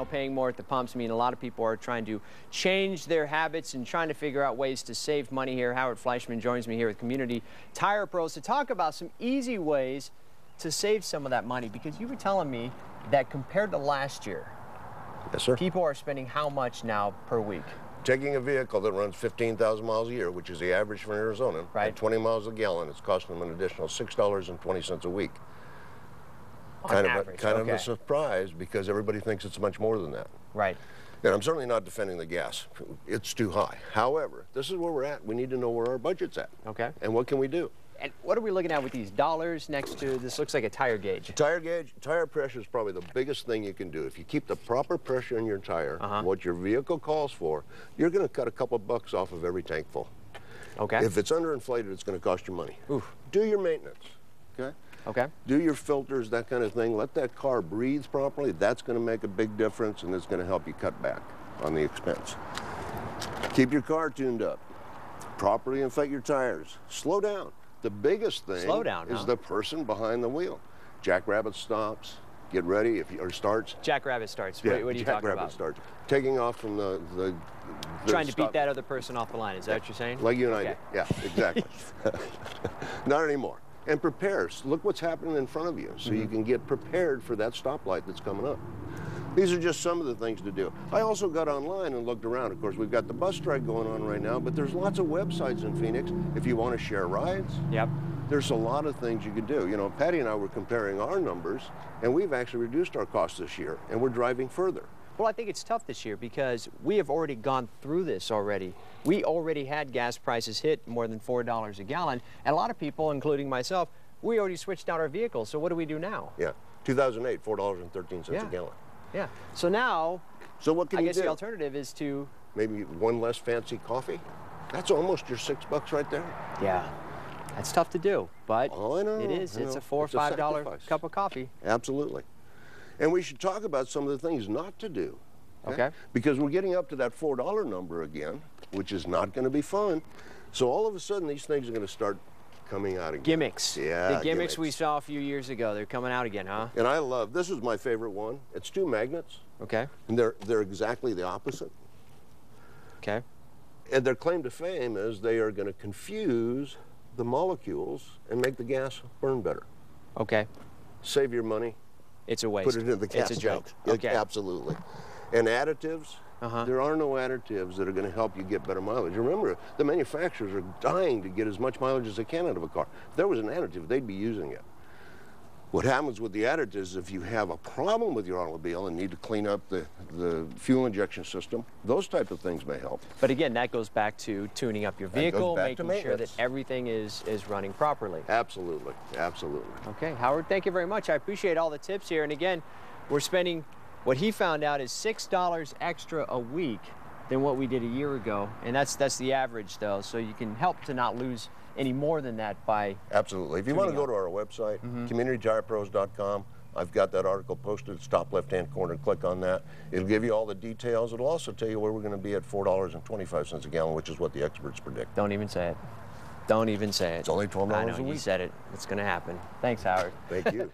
know paying more at the pumps. I mean, a lot of people are trying to change their habits and trying to figure out ways to save money here. Howard Fleischman joins me here with Community Tire Pros to talk about some easy ways to save some of that money, because you were telling me that compared to last year, yes, sir, people are spending how much now per week? Taking a vehicle that runs 15,000 miles a year, which is the average for Arizona, right, at 20 miles a gallon, it's costing them an additional $6.20 a week. Kind of a surprise, because everybody thinks it's much more than that. Right. And I'm certainly not defending the gas. It's too high. However, this is where we're at. We need to know where our budget's at. Okay. And what can we do? And what are we looking at with these dollars next to this? Looks like a tire gauge. Tire gauge, tire pressure is probably the biggest thing you can do. If you keep the proper pressure in your tire, what your vehicle calls for, you're going to cut a couple bucks off of every tank full. Okay. If it's underinflated, it's going to cost you money. Oof. Do your maintenance. Okay. Okay. Do your filters, that kind of thing. Let that car breathe properly. That's going to make a big difference, and it's going to help you cut back on the expense. Keep your car tuned up. Properly inflate your tires. Slow down. The biggest thing is the person behind the wheel. Jackrabbit stops. Get ready if you starts. Jackrabbit starts. What are you talking about? Jackrabbit starts. Taking off from the trying to beat that other person off the line. Is that what you're saying? Like you and I did. Yeah, exactly. Not anymore. And prepare. Look what's happening in front of you, so you can get prepared for that stoplight that's coming up. These are just some of the things to do. I also got online and looked around. Of course, we've got the bus strike going on right now, but there's lots of websites in Phoenix if you want to share rides. Yep. There's a lot of things you can do. You know, Patty and I were comparing our numbers, and we've actually reduced our costs this year, and we're driving further. Well, I think it's tough this year because we have already gone through this already. We already had gas prices hit more than $4 a gallon, and a lot of people, including myself, we already switched out our vehicles. So what do we do now? Yeah, 2008, $4.13 a gallon. Yeah. So now, what can you do? I guess the alternative is to maybe one less fancy coffee. That's almost your $6 right there. Yeah. That's tough to do, but I know, it is. It's a $4 or $5 cup of coffee. Absolutely. And we should talk about some of the things not to do. Okay. Because we're getting up to that $4 number again, which is not going to be fun. So all of a sudden, these things are going to start coming out again. Gimmicks. Yeah, the gimmicks we saw a few years ago. They're coming out again, huh? And I love, this is my favorite one. It's two magnets. Okay. And they're exactly the opposite. Okay. And their claim to fame is they are going to confuse the molecules and make the gas burn better. Okay. Save your money. It's a waste. Put it in the gas tank. It's a joke. Okay. Absolutely. And additives, there are no additives that are going to help you get better mileage. Remember, the manufacturers are dying to get as much mileage as they can out of a car. If there was an additive, they'd be using it. What happens with the additives, if you have a problem with your automobile and need to clean up the fuel injection system, those type of things may help. But again, that goes back to tuning up your vehicle, making sure that everything is running properly. Absolutely, absolutely. Okay, Howard, thank you very much. I appreciate all the tips here. And again, we're spending, what he found out is $6 extra a week than what we did a year ago. And that's the average, though, so you can help to not lose any more than that by Absolutely. If you want to go to our website, communitytirepros.com, I've got that article posted. It's top left-hand corner. Click on that. It'll give you all the details. It'll also tell you where we're going to be at $4.25 a gallon, which is what the experts predict. Don't even say it. Don't even say it. It's only $12 a week. I know, you said it. It's going to happen. Thanks, Howard. Thank you.